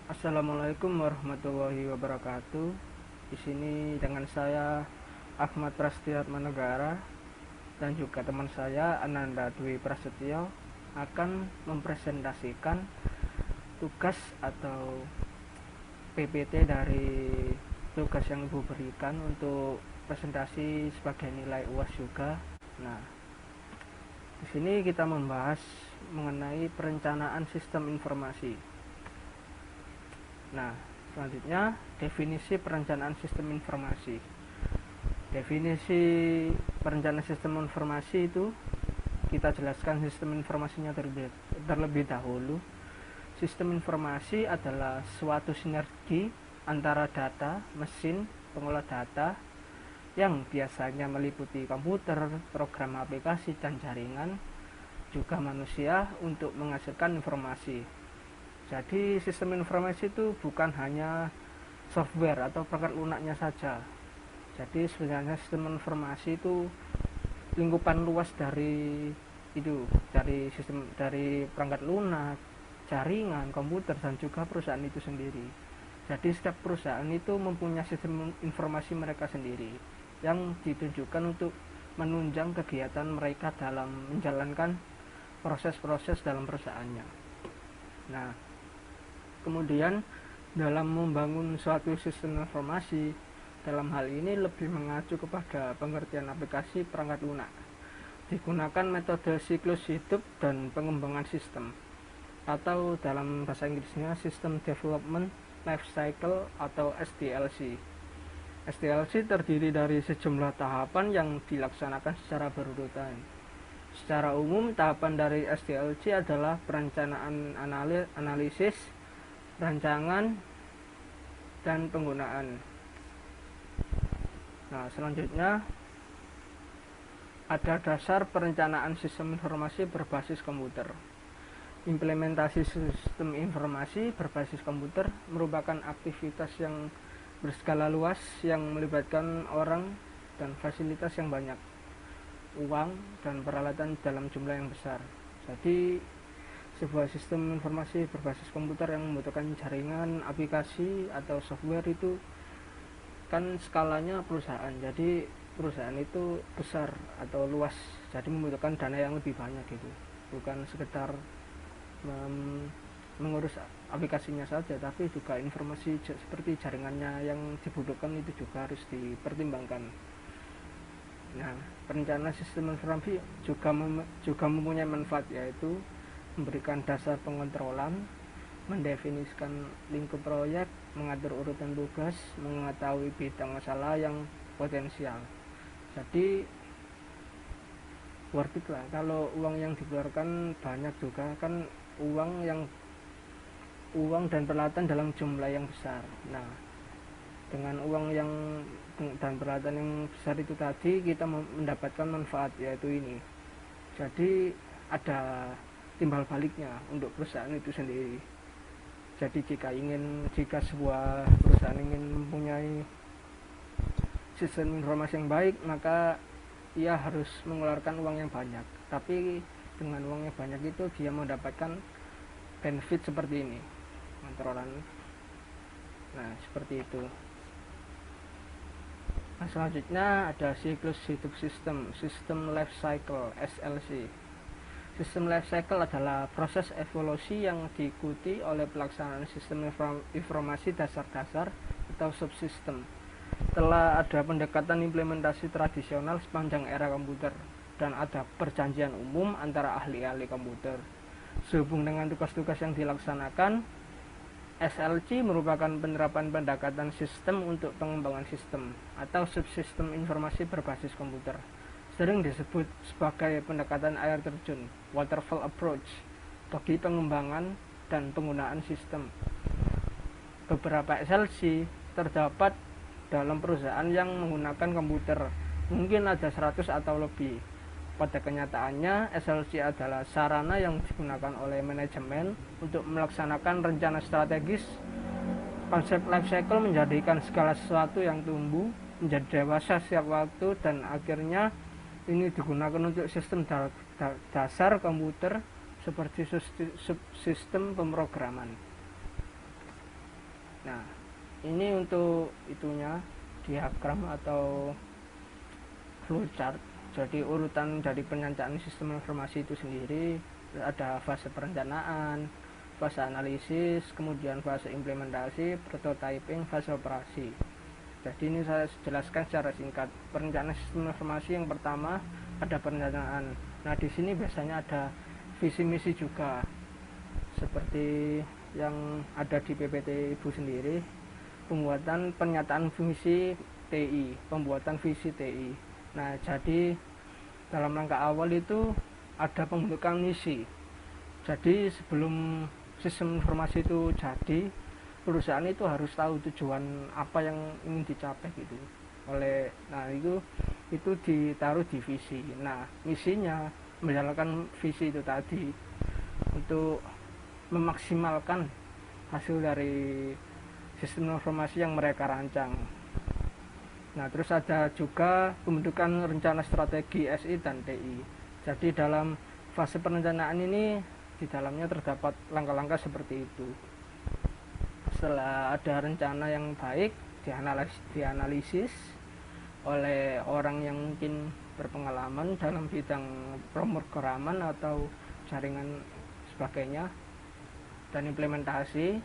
Assalamualaikum warahmatullahi wabarakatuh. Di sini dengan saya Ahmad Prasetyoatmanegara dan juga teman saya Ananda Dwi Prasetyo akan mempresentasikan tugas atau PPT dari tugas yang Ibu berikan untuk presentasi sebagai nilai UAS juga. Nah, di sini kita membahas mengenai perencanaan sistem informasi. Nah, selanjutnya definisi perencanaan sistem informasi. Definisi perencanaan sistem informasi itu kita jelaskan sistem informasinya terlebih dahulu. Sistem informasi adalah suatu sinergi antara data, mesin, pengolah data yang biasanya meliputi komputer, program aplikasi, dan jaringan, juga manusia untuk menghasilkan informasi. Jadi sistem informasi itu bukan hanya software atau perangkat lunaknya saja. Jadi sebenarnya sistem informasi itu lingkupan luas dari perangkat lunak, jaringan, komputer, dan juga perusahaan itu sendiri. Jadi setiap perusahaan itu mempunyai sistem informasi mereka sendiri yang ditujukan untuk menunjang kegiatan mereka dalam menjalankan proses-proses dalam perusahaannya. Nah, kemudian dalam membangun suatu sistem informasi, dalam hal ini lebih mengacu kepada pengertian aplikasi perangkat lunak. Digunakan metode siklus hidup dan pengembangan sistem, atau dalam bahasa Inggrisnya System Development Life Cycle atau SDLC. SDLC terdiri dari sejumlah tahapan yang dilaksanakan secara berurutan. Secara umum, tahapan dari SDLC adalah perencanaan, analisis, rancangan, dan penggunaan. Nah, selanjutnya ada dasar perencanaan sistem informasi berbasis komputer. Implementasi sistem informasi berbasis komputer merupakan aktivitas yang berskala luas yang melibatkan orang dan fasilitas yang banyak, uang dan peralatan dalam jumlah yang besar. Jadi sebuah sistem informasi berbasis komputer yang membutuhkan jaringan, aplikasi, atau software itu kan skalanya perusahaan. Jadi perusahaan itu besar atau luas, jadi membutuhkan dana yang lebih banyak gitu. Bukan sekedar mengurus aplikasinya saja, tapi juga informasi seperti jaringannya yang dibutuhkan itu juga harus dipertimbangkan. Nah, perencanaan sistem informasi juga mempunyai manfaat, yaitu memberikan dasar pengontrolan, mendefinisikan lingkup proyek, mengatur urutan tugas, mengetahui bidang masalah yang potensial. Jadi worth it lah kalau uang yang dikeluarkan banyak, juga kan uang dan peralatan dalam jumlah yang besar. Nah, dengan uang dan peralatan yang besar itu tadi kita mendapatkan manfaat, yaitu ini. Jadi ada timbal baliknya untuk perusahaan itu sendiri. Jadi jika sebuah perusahaan ingin mempunyai sistem informasi yang baik, maka ia harus mengeluarkan uang yang banyak. Tapi dengan uang yang banyak itu dia mendapatkan benefit seperti ini, kontrolan. Nah, seperti itu. Nah, selanjutnya ada siklus hidup sistem life cycle SLC. Sistem life cycle adalah proses evolusi yang diikuti oleh pelaksanaan sistem informasi dasar-dasar atau subsistem. Telah ada pendekatan implementasi tradisional sepanjang era komputer, dan ada perjanjian umum antara ahli-ahli komputer. Sehubung dengan tugas-tugas yang dilaksanakan, SLC merupakan penerapan pendekatan sistem untuk pengembangan sistem atau subsistem informasi berbasis komputer. Sering disebut sebagai pendekatan air terjun, waterfall approach, bagi pengembangan dan penggunaan sistem. Beberapa SLC terdapat dalam perusahaan yang menggunakan komputer, mungkin ada 100 atau lebih. Pada kenyataannya, SLC adalah sarana yang digunakan oleh manajemen untuk melaksanakan rencana strategis. Konsep life cycle menjadikan segala sesuatu yang tumbuh menjadi dewasa setiap waktu, dan akhirnya ini digunakan untuk sistem dasar komputer seperti subsistem pemrograman. Nah, ini untuk itunya diagram atau flowchart. Jadi urutan dari perencanaan sistem informasi itu sendiri ada fase perencanaan, fase analisis, kemudian fase implementasi, prototyping, fase operasi. Jadi ini saya jelaskan secara singkat. Perencanaan sistem informasi yang pertama ada perencanaan. Nah, di sini biasanya ada visi misi juga. Seperti yang ada di PPT Ibu sendiri, pembuatan pernyataan visi TI, pembuatan visi TI. Nah, jadi dalam langkah awal itu ada pembentukan misi. Jadi sebelum sistem informasi itu jadi, perusahaan itu harus tahu tujuan apa yang ingin dicapai gitu. Itu ditaruh di visi. Nah, misinya menjalankan visi itu tadi untuk memaksimalkan hasil dari sistem informasi yang mereka rancang. Nah, terus ada juga pembentukan rencana strategi SI dan TI. Jadi dalam fase perencanaan ini di dalamnya terdapat langkah-langkah seperti itu. Setelah ada rencana yang baik, dianalisis oleh orang yang mungkin berpengalaman dalam bidang pemrograman atau jaringan sebagainya, dan implementasi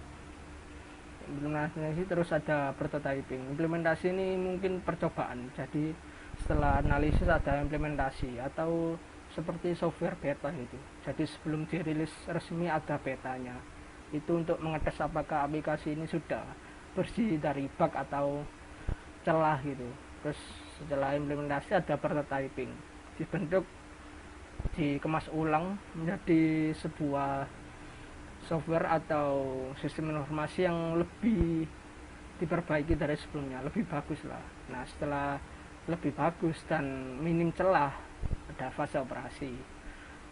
terus ada prototyping. Implementasi ini mungkin percobaan. Jadi setelah analisis ada implementasi atau seperti software beta gitu. Jadi sebelum dirilis resmi ada betanya. Itu untuk mengetes apakah aplikasi ini sudah bersih dari bug atau celah gitu. Terus setelah implementasi ada prototyping. Dibentuk, dikemas ulang menjadi sebuah software atau sistem informasi yang lebih diperbaiki dari sebelumnya, lebih bagus lah. Nah, setelah lebih bagus dan minim celah ada fase operasi.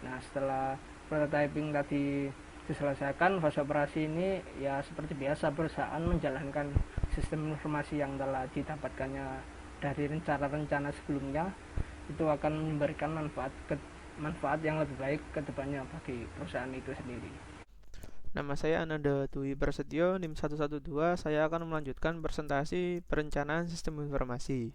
Nah, setelah prototyping tadi diselesaikan, fase operasi ini ya seperti biasa perusahaan menjalankan sistem informasi yang telah didapatkannya dari rencana-rencana sebelumnya, itu akan memberikan manfaat yang lebih baik ke depannya bagi perusahaan itu sendiri. Nama saya Ananda Dwi Prasetyo, NIM 112. Saya akan melanjutkan presentasi perencanaan sistem informasi.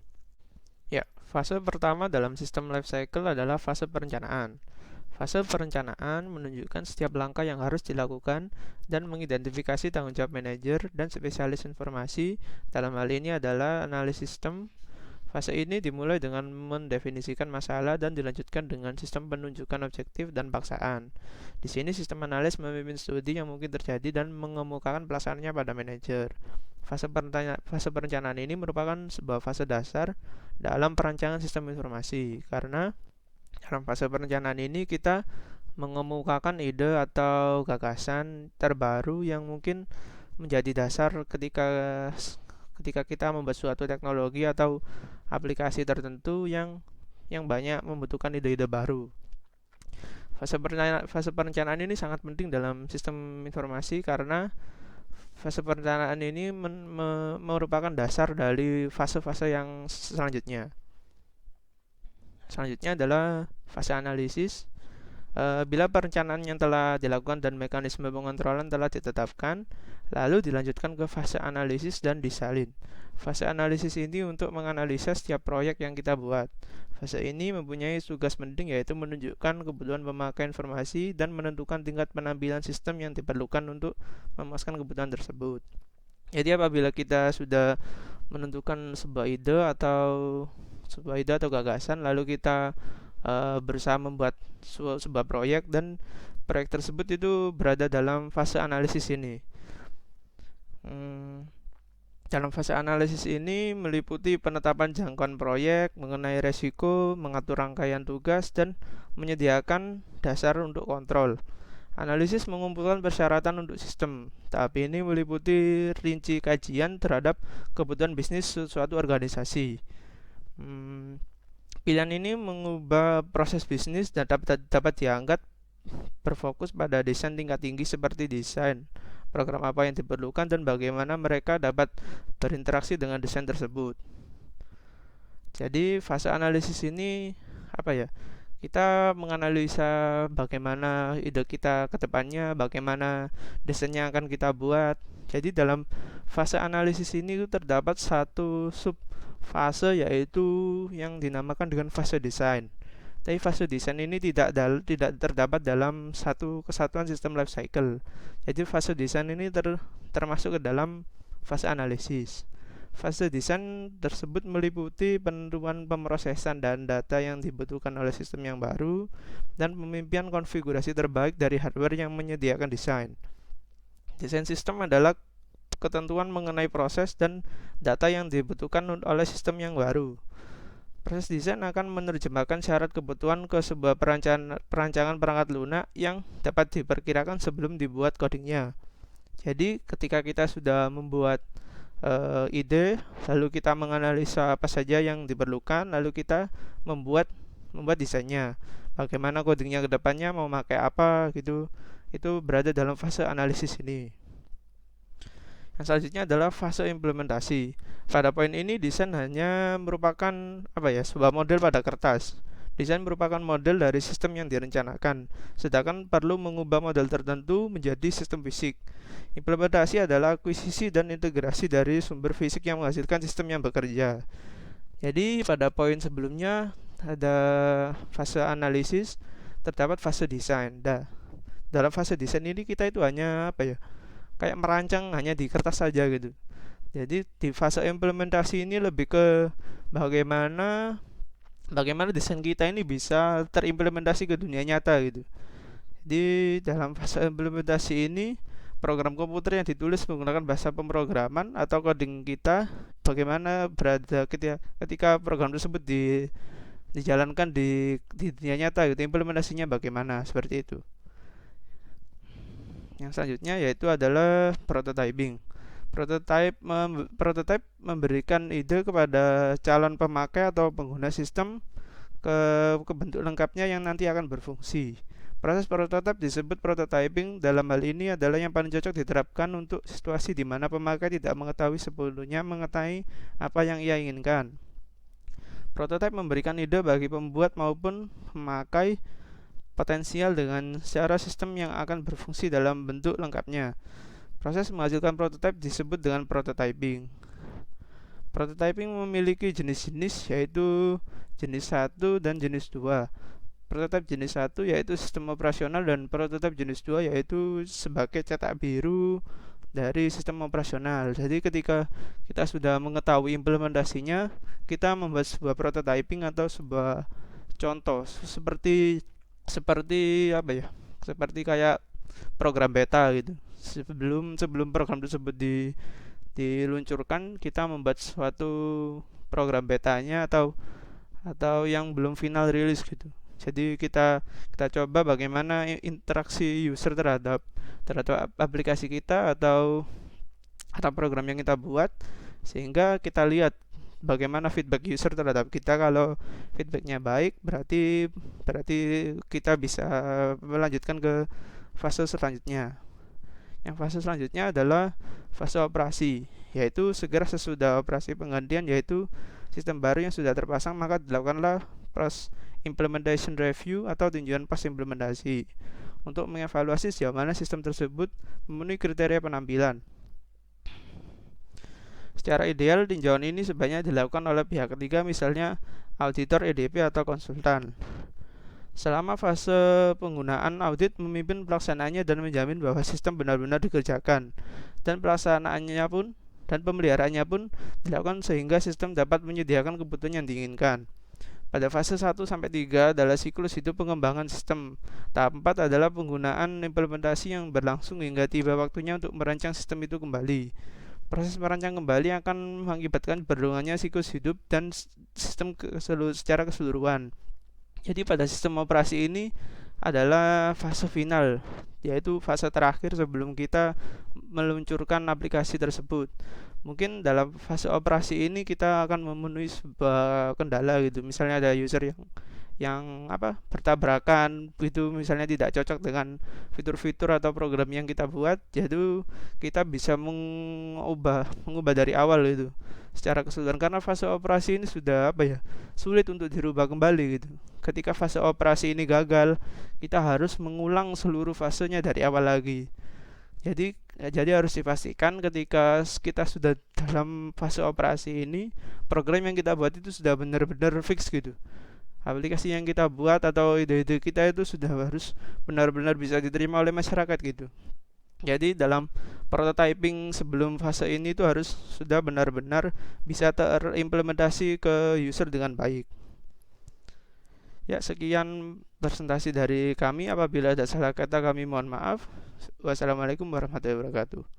Ya, fase pertama dalam sistem life cycle adalah fase perencanaan. Fase perencanaan menunjukkan setiap langkah yang harus dilakukan dan mengidentifikasi tanggung jawab manajer dan spesialis informasi. Dalam hal ini adalah analisis sistem. Fase ini dimulai dengan mendefinisikan masalah dan dilanjutkan dengan sistem penunjukan objektif dan paksaan. Di sini sistem analis memimpin studi yang mungkin terjadi dan mengemukakan pelaksanaannya pada manajer. Fase perencanaan ini merupakan sebuah fase dasar dalam perancangan sistem informasi, karena dalam fase perencanaan ini kita mengemukakan ide atau gagasan terbaru yang mungkin menjadi dasar ketika kita membuat suatu teknologi atau aplikasi tertentu yang banyak membutuhkan ide-ide baru. Fase perencanaan ini sangat penting dalam sistem informasi karena fase perencanaan ini merupakan dasar dari fase-fase yang selanjutnya. Selanjutnya adalah fase analisis. Bila perencanaan yang telah dilakukan dan mekanisme pengontrolan telah ditetapkan, lalu dilanjutkan ke fase analisis dan disalin. Fase analisis ini untuk menganalisa setiap proyek yang kita buat. Fase ini mempunyai tugas penting, yaitu menunjukkan kebutuhan pemakai informasi dan menentukan tingkat penampilan sistem yang diperlukan untuk memuaskan kebutuhan tersebut. Jadi apabila kita sudah menentukan sebuah ide atau gagasan, lalu kita berusaha membuat sebuah proyek dan proyek tersebut itu berada dalam fase analisis ini. Dalam fase analisis ini meliputi penetapan jangkauan proyek, mengenai resiko, mengatur rangkaian tugas, dan menyediakan dasar untuk kontrol. Analisis mengumpulkan persyaratan untuk sistem. Tahap ini meliputi rinci kajian terhadap kebutuhan bisnis suatu organisasi. Pilihan ini mengubah proses bisnis dan dapat dianggap berfokus pada desain tingkat tinggi, seperti desain program apa yang diperlukan dan bagaimana mereka dapat berinteraksi dengan desain tersebut. Jadi fase analisis ini kita menganalisa bagaimana ide kita ke depannya, bagaimana desain yang akan kita buat. Jadi dalam fase analisis ini terdapat satu sub fase, yaitu yang dinamakan dengan fase desain. Tapi fase desain ini tidak terdapat dalam satu kesatuan sistem life cycle. Jadi fase desain ini termasuk ke dalam fase analisis. Fase desain tersebut meliputi penentuan pemrosesan dan data yang dibutuhkan oleh sistem yang baru dan pemimpinan konfigurasi terbaik dari hardware yang menyediakan desain. Desain sistem adalah ketentuan mengenai proses dan data yang dibutuhkan oleh sistem yang baru. Proses desain akan menerjemahkan syarat kebutuhan ke sebuah perancangan perangkat lunak yang dapat diperkirakan sebelum dibuat codingnya. Jadi ketika kita sudah membuat ide, lalu kita menganalisa apa saja yang diperlukan, lalu kita membuat desainnya. Bagaimana codingnya ke depannya, mau pakai apa gitu. Itu berada dalam fase analisis ini. Yang selanjutnya adalah fase implementasi. Pada poin ini desain hanya merupakan sebuah model pada kertas. Desain merupakan model dari sistem yang direncanakan, sedangkan perlu mengubah model tertentu menjadi sistem fisik. Implementasi adalah akuisisi dan integrasi dari sumber fisik yang menghasilkan sistem yang bekerja. Jadi pada poin sebelumnya ada fase analisis, terdapat fase desain. Dalam fase desain ini kita itu hanya kayak merancang hanya di kertas saja gitu. Jadi di fase implementasi ini lebih ke bagaimana desain kita ini bisa terimplementasi ke dunia nyata gitu. Di dalam fase implementasi ini, program komputer yang ditulis menggunakan bahasa pemrograman atau coding kita bagaimana berada ketika program tersebut dijalankan di dunia nyata gitu. Implementasinya bagaimana, seperti itu. Yang selanjutnya yaitu adalah prototyping. Prototype memberikan ide kepada calon pemakai atau pengguna sistem ke bentuk lengkapnya yang nanti akan berfungsi. Proses prototype disebut prototyping. Dalam hal ini adalah yang paling cocok diterapkan untuk situasi di mana pemakai tidak mengetahui sebelumnya apa yang ia inginkan. Prototype memberikan ide bagi pembuat maupun pemakai potensial dengan secara sistem yang akan berfungsi dalam bentuk lengkapnya. Proses menghasilkan prototipe disebut dengan prototyping. Prototyping memiliki jenis-jenis, yaitu jenis 1 dan jenis 2. Prototipe jenis 1 yaitu sistem operasional, dan prototipe jenis 2 yaitu sebagai cetak biru dari sistem operasional. Jadi ketika kita sudah mengetahui implementasinya, kita membuat sebuah prototyping atau sebuah contoh seperti kayak program beta gitu. Sebelum program tersebut diluncurkan, kita membuat suatu program betanya atau yang belum final rilis gitu. Jadi kita coba bagaimana interaksi user terhadap aplikasi kita atau program yang kita buat, sehingga kita lihat bagaimana feedback user terhadap kita. Kalau feedbacknya baik, berarti kita bisa melanjutkan ke fase selanjutnya. Yang fase selanjutnya adalah fase operasi, yaitu segera sesudah operasi penggantian, yaitu sistem baru yang sudah terpasang, maka dilakukanlah proses implementation review atau tinjauan pas implementasi untuk mengevaluasi sejauh mana sistem tersebut memenuhi kriteria penampilan. Secara ideal, tinjauan ini sebaiknya dilakukan oleh pihak ketiga, misalnya auditor, EDP, atau konsultan. Selama fase penggunaan, audit memimpin pelaksanaannya dan menjamin bahwa sistem benar-benar dikerjakan, dan pelaksanaannya pun dan pemeliharaannya pun dilakukan sehingga sistem dapat menyediakan kebutuhan yang diinginkan. Pada fase 1-3 adalah siklus hidup pengembangan sistem. Tahap 4 adalah penggunaan implementasi yang berlangsung hingga tiba waktunya untuk merancang sistem itu kembali. Proses merancang kembali akan mengakibatkan berulangnya siklus hidup dan sistem secara keseluruhan. Jadi pada sistem operasi ini adalah fase final, yaitu fase terakhir sebelum kita meluncurkan aplikasi tersebut. Mungkin dalam fase operasi ini kita akan memenuhi sebuah kendala gitu. Misalnya ada user yang bertabrakan gitu, misalnya tidak cocok dengan fitur-fitur atau program yang kita buat. Jadi kita bisa mengubah dari awal itu secara keseluruhan, karena fase operasi ini sudah sulit untuk dirubah kembali gitu. Ketika fase operasi ini gagal, kita harus mengulang seluruh fasenya dari awal lagi. Jadi harus dipastikan ketika kita sudah dalam fase operasi ini, program yang kita buat itu sudah benar-benar fix gitu. Aplikasi yang kita buat atau ide-ide kita itu sudah harus benar-benar bisa diterima oleh masyarakat gitu. Jadi dalam prototyping sebelum fase ini itu harus sudah benar-benar bisa terimplementasi ke user dengan baik. Ya, sekian presentasi dari kami. Apabila ada salah kata kami mohon maaf. Wassalamualaikum warahmatullahi wabarakatuh.